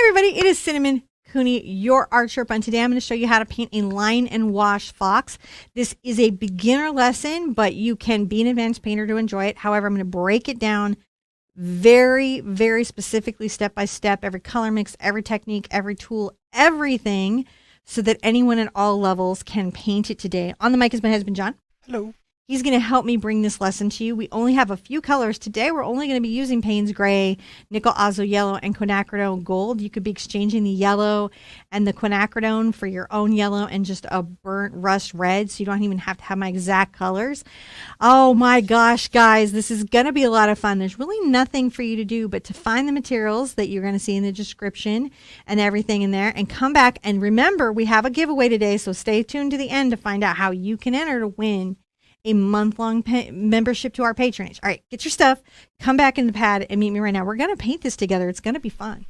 everybody, it is Cinnamon Cooney, your Art Sherpa, and today I'm going to show you how to paint a line and wash fox. This is a beginner lesson, but you can be an advanced painter to enjoy it. However, I'm going to break it down very, very specifically, step by step, every color mix, every technique, every tool, everything, so that anyone at all levels can paint it today. On the mic is my husband, John. Hello. He's going to help me bring this lesson to you. We only have a few colors today. We're only going to be using Payne's Gray, Nickel Azo Yellow, and Quinacridone Gold. You could be exchanging the yellow and the quinacridone for your own yellow and just a burnt rust red, so you don't even have to have my exact colors. Oh my gosh, guys, this is going to be a lot of fun. There's really nothing for you to do but to find the materials that you're going to see in the description and everything in there, and come back. And remember, we have a giveaway today, so stay tuned to the end to find out how you can enter to win a month-long membership to our patronage. All right, get your stuff, come back in the pad and meet me right now. We're going to paint this together. It's going to be fun.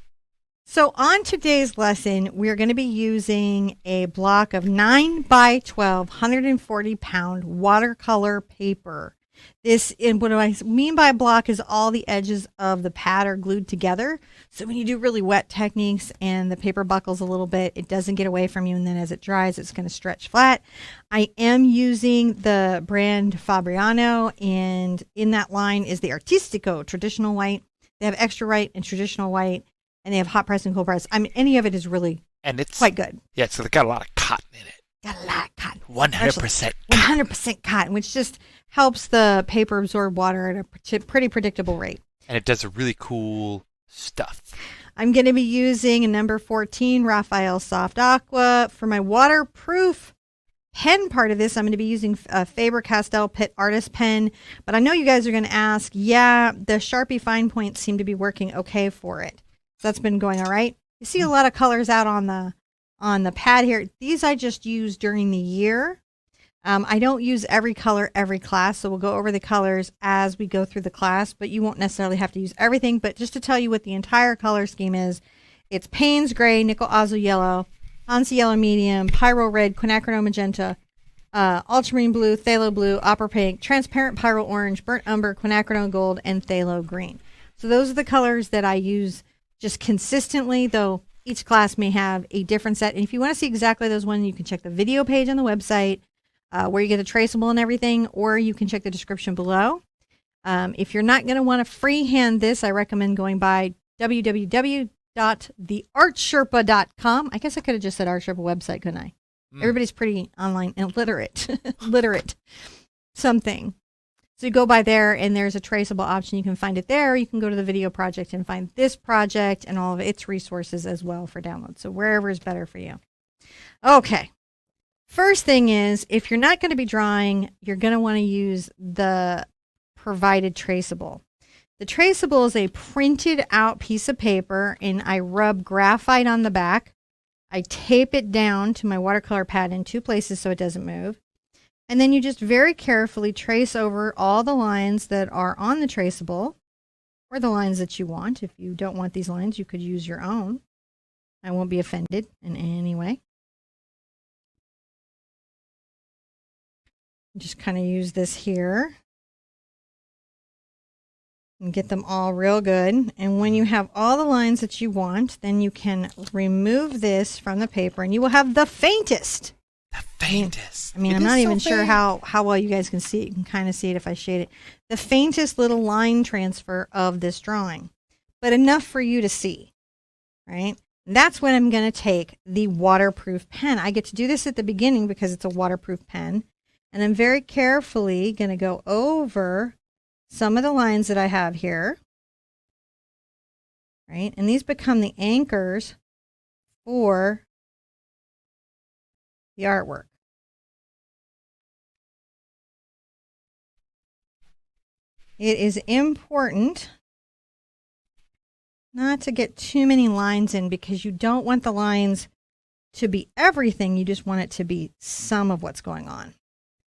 So on today's lesson, we're going to be using a block of 9 by 12, 140 pound watercolor paper. This, and what do I mean by a block, is all the edges of the pad are glued together. So when you do really wet techniques and the paper buckles a little bit, it doesn't get away from you. And then as it dries, it's going to stretch flat. I am using the brand Fabriano, and in that line is the Artistico traditional white. They have extra white and traditional white, and they have hot press and cold press. I mean, any of it is really quite good. Yeah, so they got a lot of cotton in it. Got a lot of cotton. 100% 100% cotton, which just helps the paper absorb water at a pretty predictable rate. And it does a really cool stuff. I'm going to be using a number 14 Raphael Soft Aqua. For my waterproof pen part of this, I'm going to be using a Faber-Castell Pitt Artist pen. But I know you guys are going to ask, yeah, the Sharpie fine points seem to be working okay for it. So that's been going all right. You see a lot of colors out on the pad here. These I just use during the year. I don't use every color every class, so we'll go over the colors as we go through the class, but you won't necessarily have to use everything. But just to tell you what the entire color scheme is, it's Payne's Gray, Nickel Azo Yellow, Hansa Yellow Medium, Pyro Red, Quinacridone Magenta, Ultramarine Blue, Phthalo Blue, Opera Pink, Transparent Pyro Orange, Burnt Umber, Quinacridone Gold, and Phthalo Green. So those are the colors that I use just consistently, though each class may have a different set. And if you want to see exactly those ones, you can check the video page on the website, where you get the traceable and everything, or you can check the description below. If you're not going to want to freehand this, I recommend going by www.theartsherpa.com. I guess I could have just said Art Sherpa website, couldn't I? Everybody's pretty online and literate, something. So you go by there, and there's a traceable option. You can find it there. You can go to the video project and find this project and all of its resources as well for download. So wherever is better for you. Okay. First thing is, if you're not going to be drawing, you're going to want to use the provided traceable. The traceable is a printed out piece of paper, and I rub graphite on the back. I tape it down to my watercolor pad in two places so it doesn't move. And then you just very carefully trace over all the lines that are on the traceable, or the lines that you want. If you don't want these lines, you could use your own. I won't be offended in any way. Just kind of use this here and get them all real good. And when you have all the lines that you want, then you can remove this from the paper, and you will have the faintest. The faintest. I mean, I'm not even sure how well you guys can see it. You can kind of see it if I shade it. The faintest little line transfer of this drawing, but enough for you to see, right? And that's when I'm going to take the waterproof pen. I get to do this at the beginning because it's a waterproof pen. And I'm very carefully going to go over some of the lines that I have here, right? And these become the anchors for the artwork. It is important not to get too many lines in, because you don't want the lines to be everything. You just want it to be some of what's going on.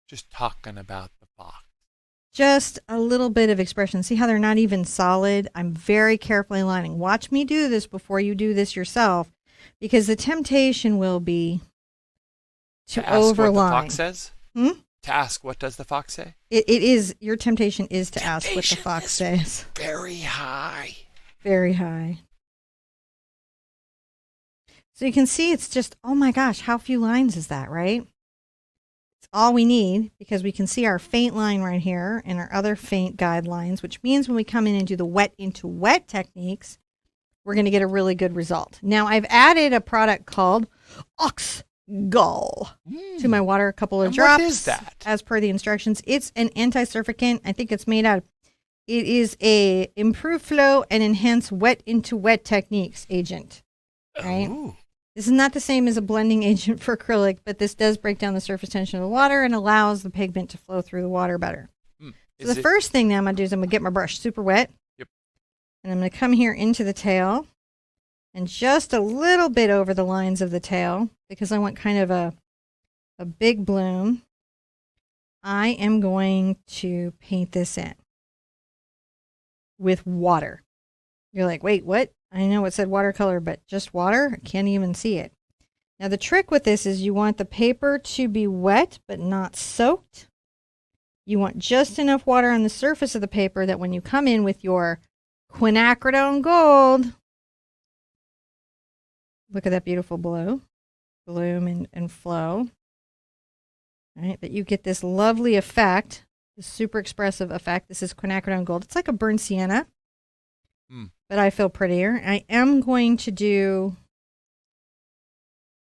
Just talking about the box. Just a little bit of expression. See how they're not even solid? I'm very carefully lining. Watch me do this before you do this yourself, because the temptation will be to overline. What the fox says? To ask, what does the fox say? It is, your temptation is to ask what the fox says. Very high. Very high. So you can see it's just, oh my gosh, how few lines is that, right? It's all we need because we can see our faint line right here and our other faint guidelines, which means when we come in and do the wet into wet techniques, we're going to get a really good result. Now I've added a product called Gogh to my water, a couple of And drops. what is that? As per the instructions. It's an anti-surfactant. I think it's made out of, it is a improve flow and enhance wet into wet techniques agent, right? Ooh. This is not the same as a blending agent for acrylic, but this does break down the surface tension of the water and allows the pigment to flow through the water better. So the first thing that I'm going to do is I'm going to get my brush super wet. Yep. And I'm going to come here into the tail and just a little bit over the lines of the tail because I want kind of a big bloom. I am going to paint this in with water. You're like, wait, what? I know it said watercolor, but just water? I can't even see it. Now the trick with this is you want the paper to be wet but not soaked. You want just enough water on the surface of the paper that when you come in with your Quinacridone Gold, look at that beautiful bloom and flow, right? That you get this lovely effect, this super expressive effect. This is Quinacridone Gold. It's like a burnt sienna, but I feel prettier. I am going to do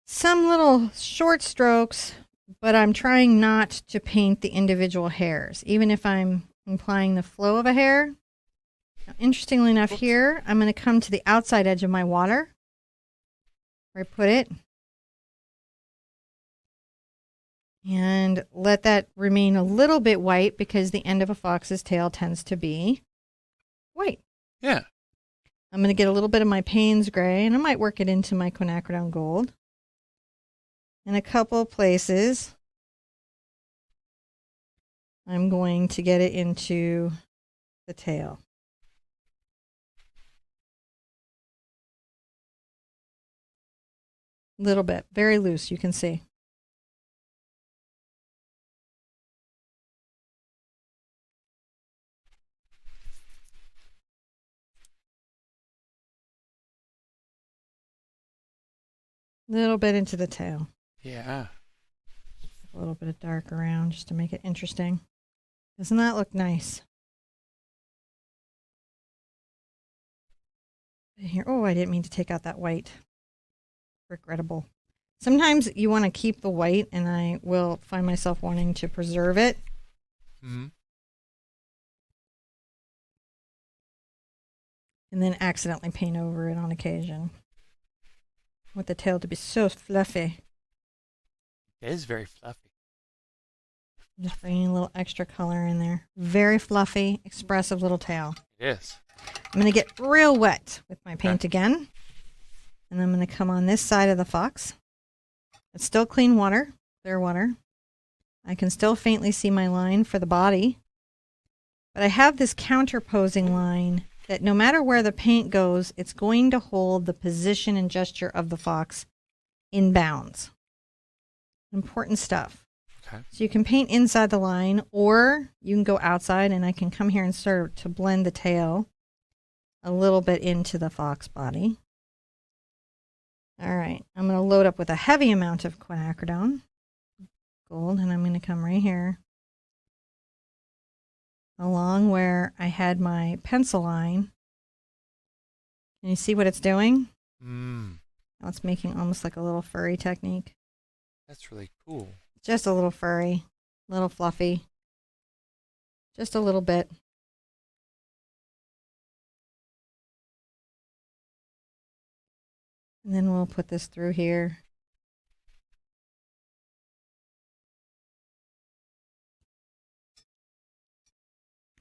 some little short strokes, but I'm trying not to paint the individual hairs, even if I'm implying the flow of a hair. Now, interestingly enough, here, I'm going to come to the outside edge of my water, where I put it, and let that remain a little bit white because the end of a fox's tail tends to be white. Yeah. I'm going to get a little bit of my Payne's gray, and I might work it into my Quinacridone Gold in a couple places. I'm going to get it into the tail. Little bit, very loose, you can see. Little bit into the tail. Yeah. A little bit of dark around just to make it interesting. Doesn't that look nice? Here, oh, I didn't mean to take out that white. Regrettable. Sometimes you want to keep the white, and I will find myself wanting to preserve it. And then accidentally paint over it on occasion. I want the tail to be so fluffy. It is very fluffy. Just bringing a little extra color in there. Very fluffy, expressive little tail. It is. I'm going to get real wet with my paint again. And I'm going to come on this side of the fox. It's still clean water, clear water. I can still faintly see my line for the body. But I have this counterposing line that no matter where the paint goes, it's going to hold the position and gesture of the fox in bounds. Important stuff. Okay. So you can paint inside the line, or you can go outside, and I can come here and start to blend the tail a little bit into the fox body. All right, I'm going to load up with a heavy amount of Quinacridone Gold, and I'm going to come right here along where I had my pencil line. Can you see what it's doing? Now it's making almost like a little furry technique. That's really cool. Just a little furry, little fluffy, just a little bit. And then we'll put this through here.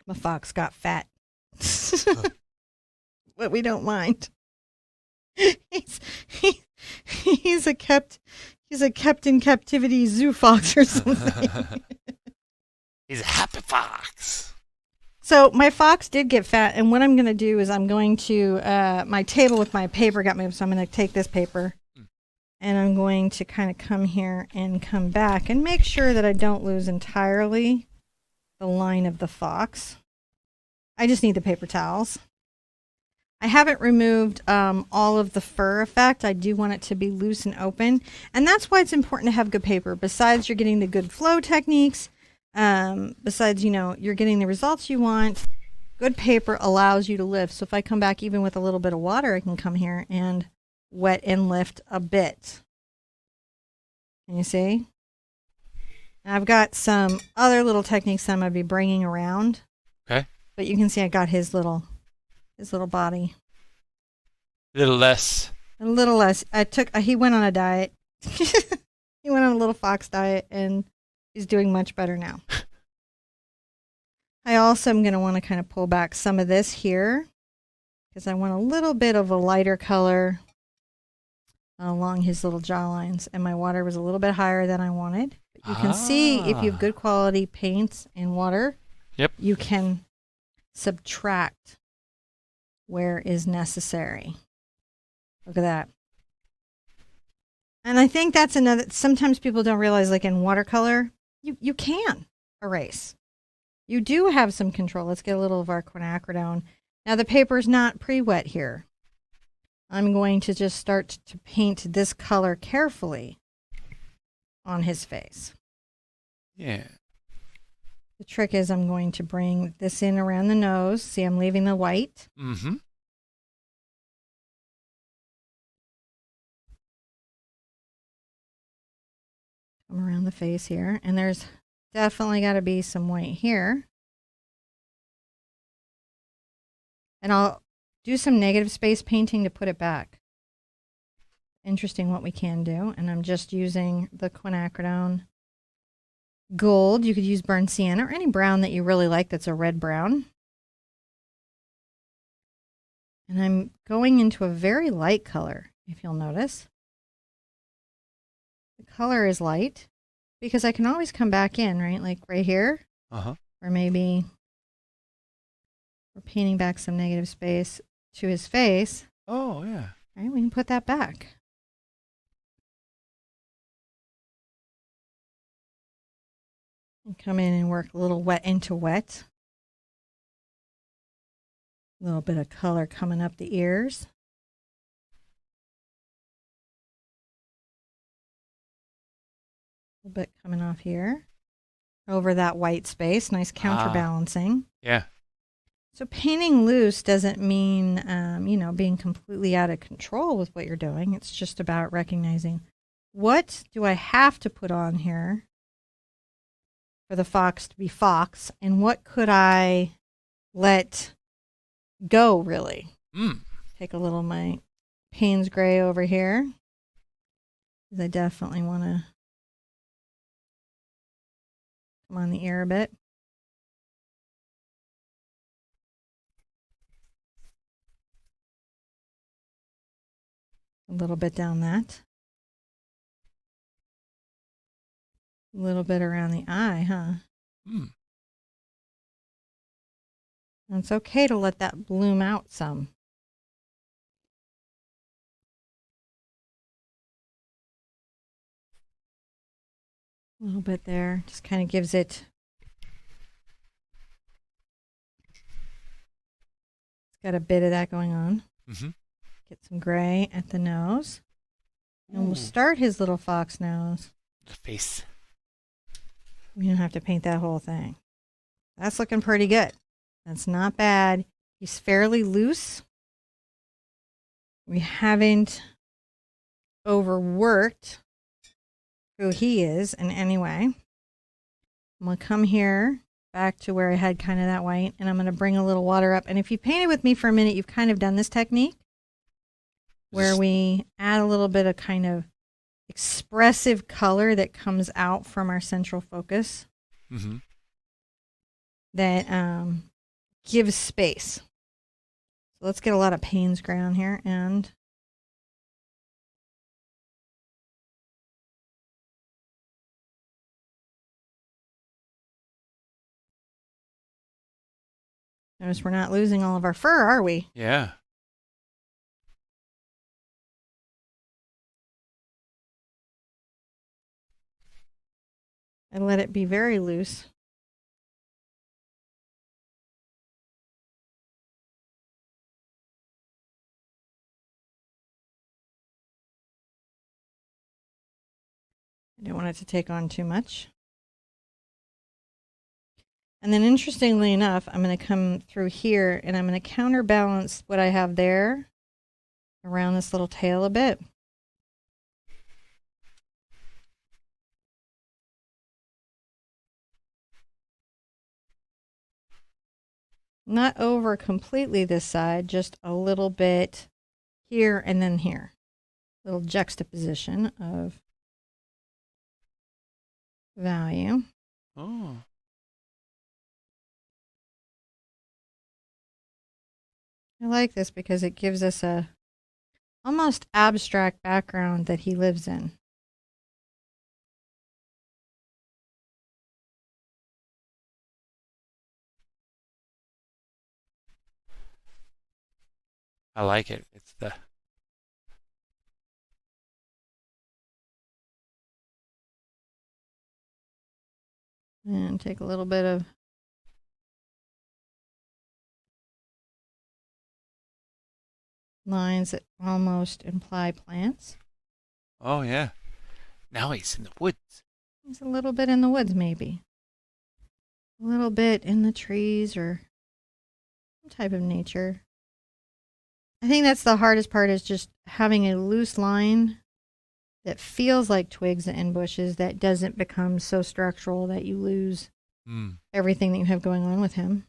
My fox got fat. But we don't mind. He's a kept in captivity zoo fox or something. He's a happy fox. So my fox did get fat, and what I'm going to do is I'm going to, my table with my paper got moved, so I'm going to take this paper, and I'm going to kind of come here and come back and make sure that I don't lose entirely the line of the fox. I just need the paper towels. I haven't removed all of the fur effect. I do want it to be loose and open. And that's why it's important to have good paper. Besides you're getting the good flow techniques, besides, you know, you're getting the results you want, good paper allows you to lift. So if I come back even with a little bit of water, I can come here and wet and lift a bit. Can you see? And I've got some other little techniques that I'm going to be bringing around. Okay. But you can see I got his little body. A little less. A little less. He went on a diet. He went on a little fox diet and he's doing much better now. I also am going to want to kind of pull back some of this here because I want a little bit of a lighter color along his little jaw lines. And my water was a little bit higher than I wanted. But you can see if you have good quality paints and water, yep, you can subtract where is necessary. Look at that. And I think that's another, sometimes people don't realize, like in watercolor, you can erase. You do have some control. Let's get a little of our quinacridone. Now the paper's not pre-wet here. I'm going to just start to paint this color carefully on his face. Yeah. The trick is I'm going to bring this in around the nose. See, I'm leaving the white. Mm-hmm. Come around the face here. And there's definitely got to be some white here. And I'll do some negative space painting to put it back. Interesting what we can do. And I'm just using the Quinacridone Gold. You could use burnt sienna or any brown that you really like that's a red brown. And I'm going into a very light color, if you'll notice. The color is light because I can always come back in, right? Like right here. Uh-huh. Or maybe we're painting back some negative space to his face. Oh, yeah. Right, we can put that back. And come in and work a little wet into wet. A little bit of color coming up the ears. A little bit coming off here. Over that white space. Nice counterbalancing. Yeah. So painting loose doesn't mean, you know, being completely out of control with what you're doing. It's just about recognizing, what do I have to put on here for the fox to be fox, and what could I let go, really? Take a little of my Payne's gray over here. I definitely want to come on the ear a bit. A little bit down that. A little bit around the eye, huh? And it's okay to let that bloom out some. A little bit there. Just kind of gives it. It's got a bit of that going on. Mm-hmm. Get some gray at the nose. And we'll start his little fox nose. The face. We don't have to paint that whole thing. That's looking pretty good. That's not bad. He's fairly loose. We haven't overworked who he is in any way. I'm going to come here back to where I had kind of that white, and I'm going to bring a little water up. And if you painted with me for a minute, you've kind of done this technique where we add a little bit of kind of expressive color that comes out from our central focus. Mm-hmm. That gives space. So let's get a lot of Payne's gray on here, and notice we're not losing all of our fur, are we? Yeah. I let it be very loose. I don't want it to take on too much. And then interestingly enough, I'm going to come through here and I'm going to counterbalance what I have there around this little tail a bit. Not over completely this side, just a little bit here and then here. Little juxtaposition of value. Oh. I like this because it gives us a almost abstract background that he lives in. I like it. It's the And take a little bit of lines that almost imply plants. oh yeah. Now he's in the woods. There's a little bit in the woods, maybe. A little bit in the trees or some type of nature. I think that's the hardest part, is just having a loose line that feels like twigs and bushes that doesn't become so structural that you lose everything that you have going on with him.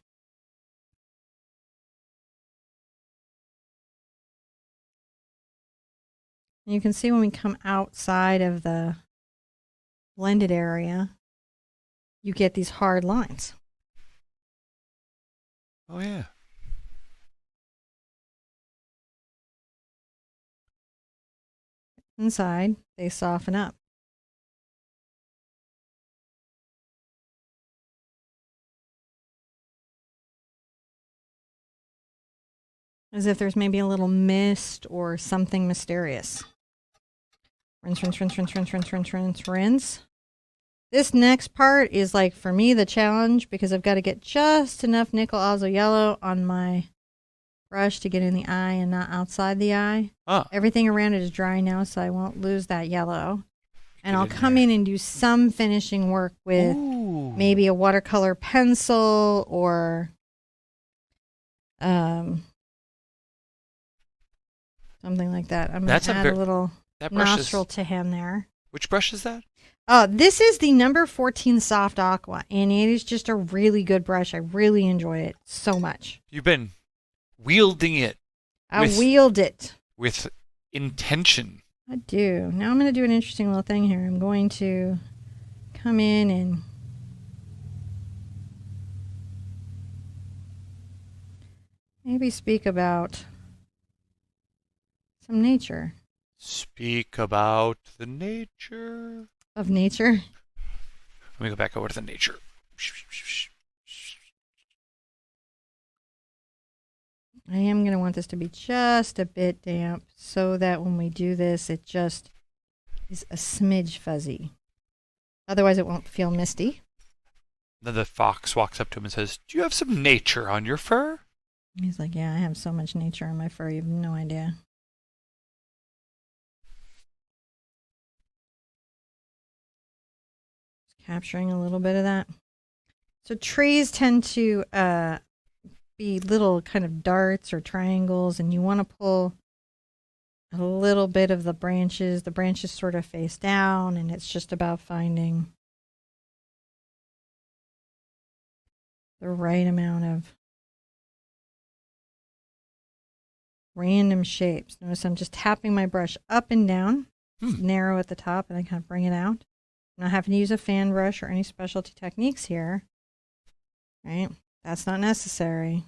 And you can see when we come outside of the blended area, you get these hard lines. Oh yeah. Inside, they soften up. As if there's maybe a little mist or something mysterious. Rinse, rinse, rinse, rinse, rinse, rinse, rinse, rinse, rinse. This next part is like, for me, the challenge, because I've got to get just enough nickel Azo Yellow on my brush to get in the eye and not outside the eye. Ah. Everything around it is dry now, so I won't lose that yellow. And I'll come in and do some finishing work with maybe a watercolor pencil or something like that. I'm going to add a little nostril to him there. Which brush is that? This is the number 14 Soft Aqua, and it is just a really good brush. I really enjoy it so much. You've been wielding it. I wield it. With intention. I do. Now I'm going to do an interesting little thing here. I'm going to come in and maybe speak about some nature. Speak about the nature. Of nature? Let me go back over to the nature. I am going to want this to be just a bit damp so that when we do this, it just is a smidge fuzzy. Otherwise, it won't feel misty. Then the fox walks up to him and says, "Do you have some nature on your fur?" He's like, "Yeah, I have so much nature on my fur, you have no idea." Just capturing a little bit of that. So trees tend to be little kind of darts or triangles, and you want to pull a little bit of the branches. The branches sort of face down, and it's just about finding the right amount of random shapes. Notice I'm just tapping my brush up and down. It's narrow at the top, and I kind of bring it out. I'm not having to use a fan brush or any specialty techniques here. Right? That's not necessary.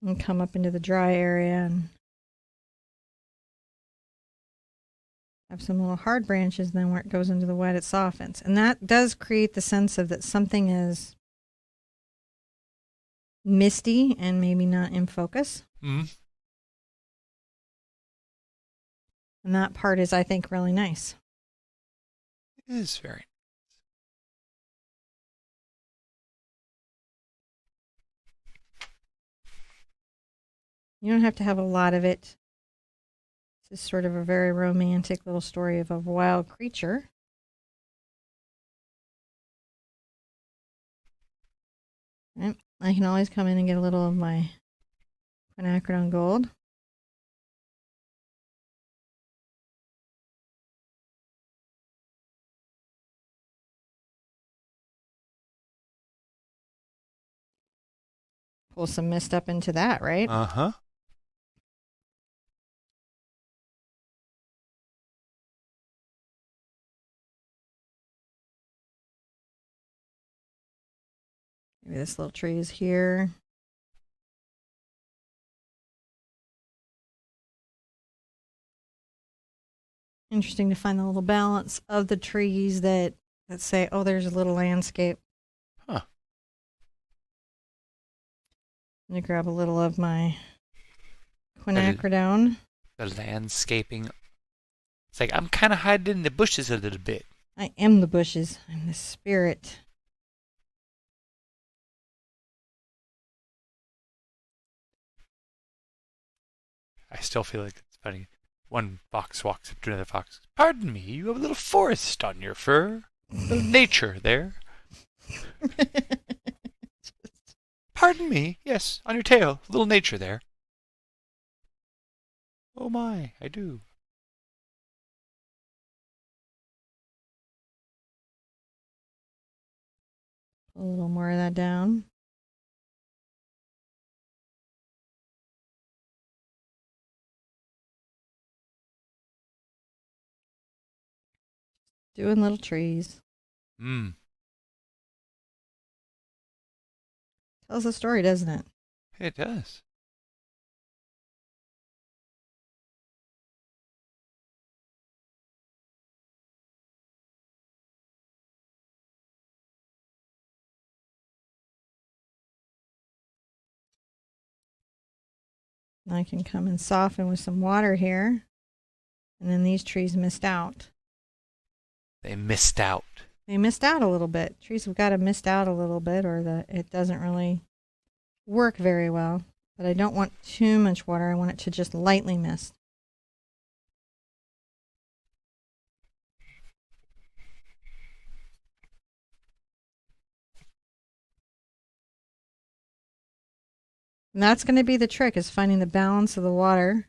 And come up into the dry area and have some little hard branches, and then where it goes into the wet, it softens. And that does create the sense of that something is misty and maybe not in focus. Mm-hmm. And that part is, I think, really nice. It is very nice. You don't have to have a lot of it This is sort of a very romantic little story of a wild creature. Right. I can always come in and get a little of my Quinacridone Gold. Pull some mist up into that, right? Uh-huh. Maybe this little tree is here. Interesting to find the little balance of the trees that say, oh, there's a little landscape. Huh. I'm going to grab a little of my Quinacridone. The landscaping. It's like I'm kind of hiding in the bushes a little bit. I am the bushes. I'm the spirit. I still feel like it's funny. One fox walks up to another fox. Pardon me, you have a little forest on your fur. A little nature there. Pardon me, yes, on your tail. A little nature there. Oh my, I do. A little more of that down. Doing little trees. Mmm. Tells a story, doesn't it? It does. I can come and soften with some water here. And then these trees missed out. They missed out. They missed out a little bit. Trees have got to missed out a little bit, or it doesn't really work very well. But I don't want too much water. I want it to just lightly mist. And that's going to be the trick, is finding the balance of the water,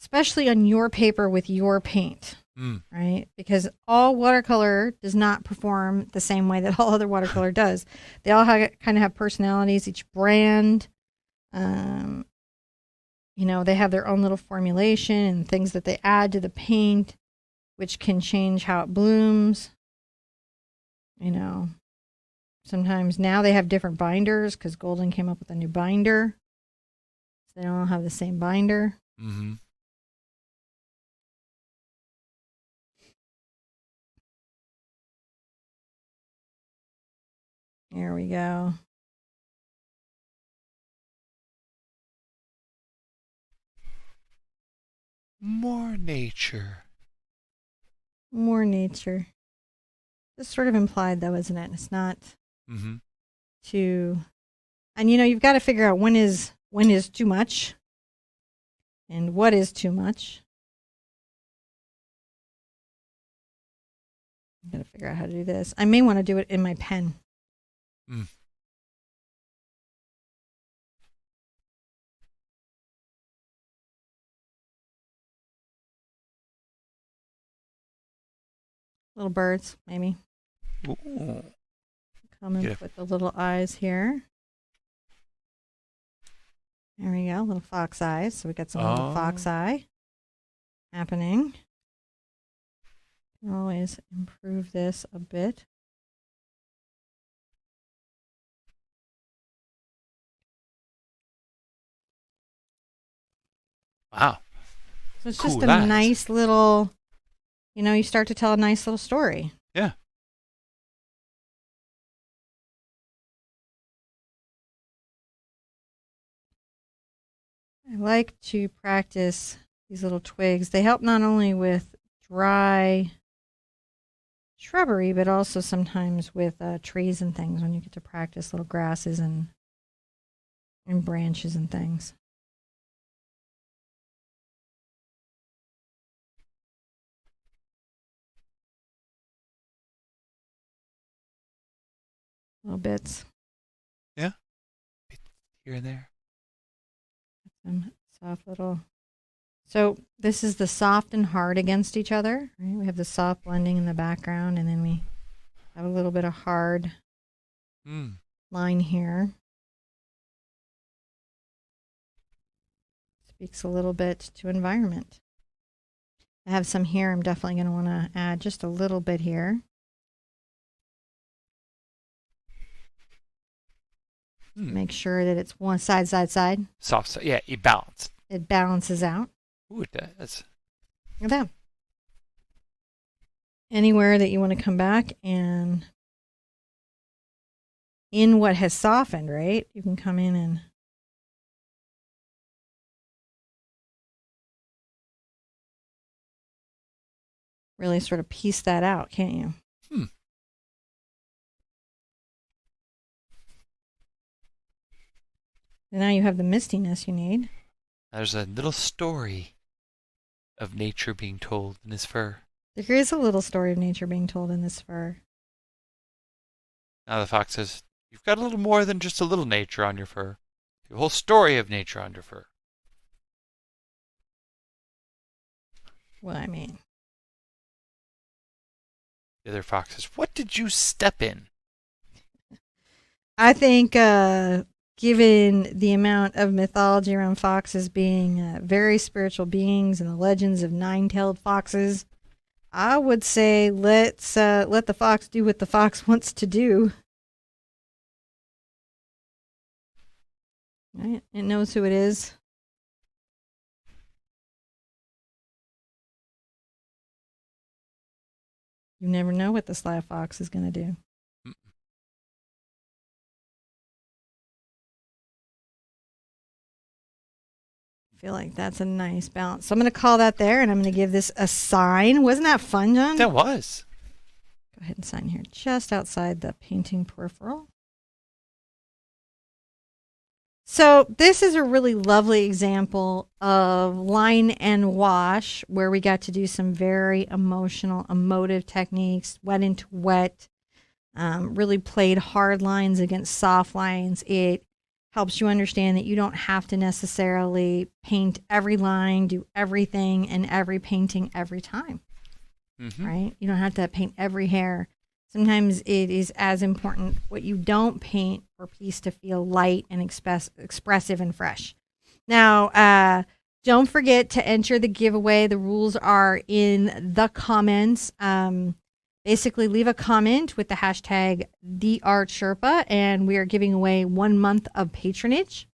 especially on your paper with your paint, right? Because all watercolor does not perform the same way that all other watercolor does. They all kind of have personalities, each brand. You know, they have their own little formulation and things that they add to the paint, which can change how it blooms. You know, sometimes now they have different binders because Golden came up with a new binder. So they don't all have the same binder. Mm-hmm. There we go. More nature. More nature. It's sort of implied, though, isn't it? It's not too. And you know, you've got to figure out when is too much, and what is too much. I've got to figure out how to do this. I may want to do it in my pen. Little birds, maybe. Ooh. Come and put the little eyes here. There we go, little fox eyes. So we got some little fox eye happening. Can always improve this a bit. Wow. So it's just a nice little, you know, you start to tell a nice little story. Yeah. I like to practice these little twigs. They help not only with dry shrubbery, but also sometimes with trees and things when you get to practice little grasses and branches and things. Little bits. Yeah. Here and there. Some soft little. So this is the soft and hard against each other. Right? We have the soft blending in the background, and then we have a little bit of hard line here. Speaks a little bit to environment. I have some here. I'm definitely going to want to add just a little bit here. Make sure that it's one side. Soft side. Yeah, you balance. It balances out. Ooh, it does. Look at that. Anywhere that you want to come back and in what has softened, right? You can come in and really sort of piece that out, can't you? And now you have the mistiness you need. There's a little story of nature being told in his fur. There is a little story of nature being told in this fur. Now the fox says, you've got a little more than just a little nature on your fur. You have a whole story of nature on your fur. Well, I mean. The other fox says, what did you step in? I think given the amount of mythology around foxes being very spiritual beings and the legends of nine-tailed foxes, I would say let the fox do what the fox wants to do. Right? It knows who it is. You never know what the sly fox is going to do. I feel like that's a nice balance. So I'm going to call that there, and I'm going to give this a sign. Wasn't that fun, John? That was. Go ahead and sign here just outside the painting peripheral. So this is a really lovely example of line and wash where we got to do some very emotive techniques, wet into wet, really played hard lines against soft lines. It helps you understand that you don't have to necessarily paint every line, do everything in every painting every time, right? You don't have to paint every hair. Sometimes it is as important what you don't paint for a piece to feel light and expressive and fresh. Now, don't forget to enter the giveaway. The rules are in the comments. Basically, leave a comment with the hashtag #TheArtSherpa, and we are giving away 1 month of patronage.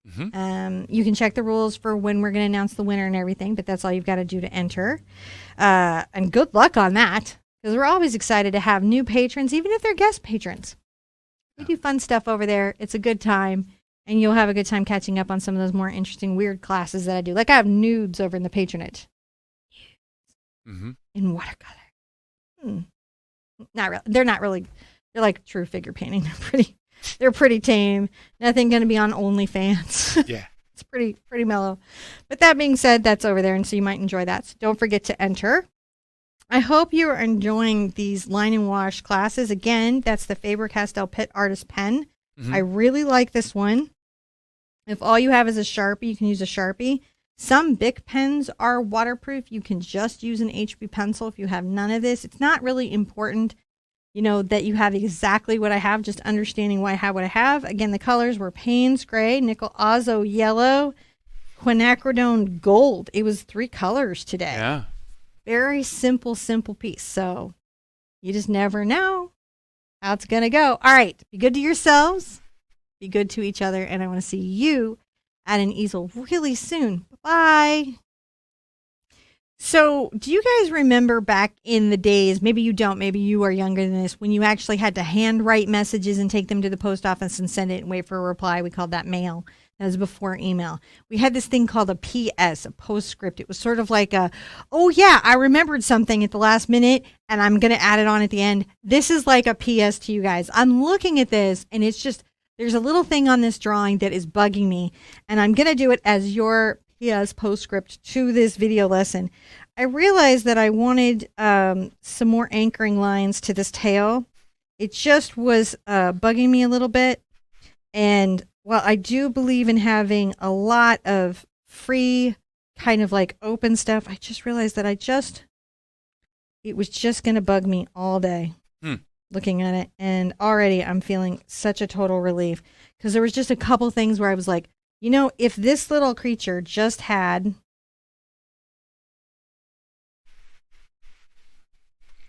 You can check the rules for when we're going to announce the winner and everything, but that's all you've got to do to enter. And good luck on that, because we're always excited to have new patrons, even if they're guest patrons. We do fun stuff over there. It's a good time, and you'll have a good time catching up on some of those more interesting, weird classes that I do. Like I have nudes over in the patronage. In watercolor. Not really. They're not really. They're like true figure painting. They're pretty tame. Nothing going to be on OnlyFans. Yeah. It's pretty mellow. But that being said, that's over there, and so you might enjoy that. So don't forget to enter. I hope you are enjoying these line and wash classes. Again, that's the Faber-Castell Pitt Artist Pen. I really like this one. If all you have is a Sharpie, you can use a Sharpie. Some Bic pens are waterproof. You can just use an HB pencil if you have none of this. It's not really important, that you have exactly what I have, just understanding why I have what I have. Again, the colors were Payne's Gray, Nickel Azo Yellow, Quinacridone Gold. It was 3 colors today. Yeah. Very simple piece. So you just never know how it's going to go. All right. Be good to yourselves. Be good to each other. And I want to see you at an easel really soon. Bye. So do you guys remember back in the days, maybe you don't, maybe you are younger than this, when you actually had to handwrite messages and take them to the post office and send it and wait for a reply? We called that mail. That was before email. We had this thing called a PS, a postscript. It was sort of like oh yeah, I remembered something at the last minute and I'm going to add it on at the end. This is like a PS to you guys. I'm looking at this and it's just, there's a little thing on this drawing that is bugging me, and I'm going to do it as your PS postscript to this video lesson. I realized that I wanted some more anchoring lines to this tail, it just was bugging me a little bit. And while I do believe in having a lot of free kind of like open stuff, I just realized that it was just going to bug me all day looking at it. And already I'm feeling such a total relief because there was just a couple things where I was like, you know, if this little creature just had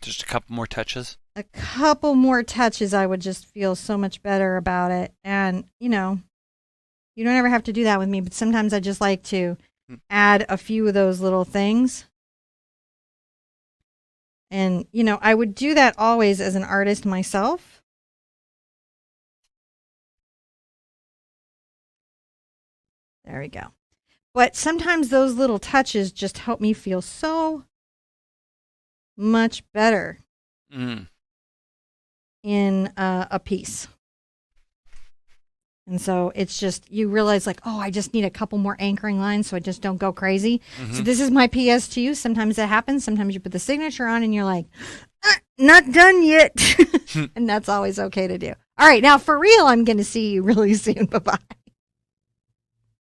just a couple more touches. A couple more touches, I would just feel so much better about it. And, you know, you don't ever have to do that with me, but sometimes I just like to add a few of those little things. And, you know, I would do that always as an artist myself. There we go. But sometimes those little touches just help me feel so much better in a piece. And so it's just, you realize like, oh, I just need a couple more anchoring lines so I just don't go crazy. So this is my PS to you. Sometimes that happens. Sometimes you put the signature on and you're like, not done yet. And that's always okay to do. All right, now for real, I'm going to see you really soon. Bye-bye.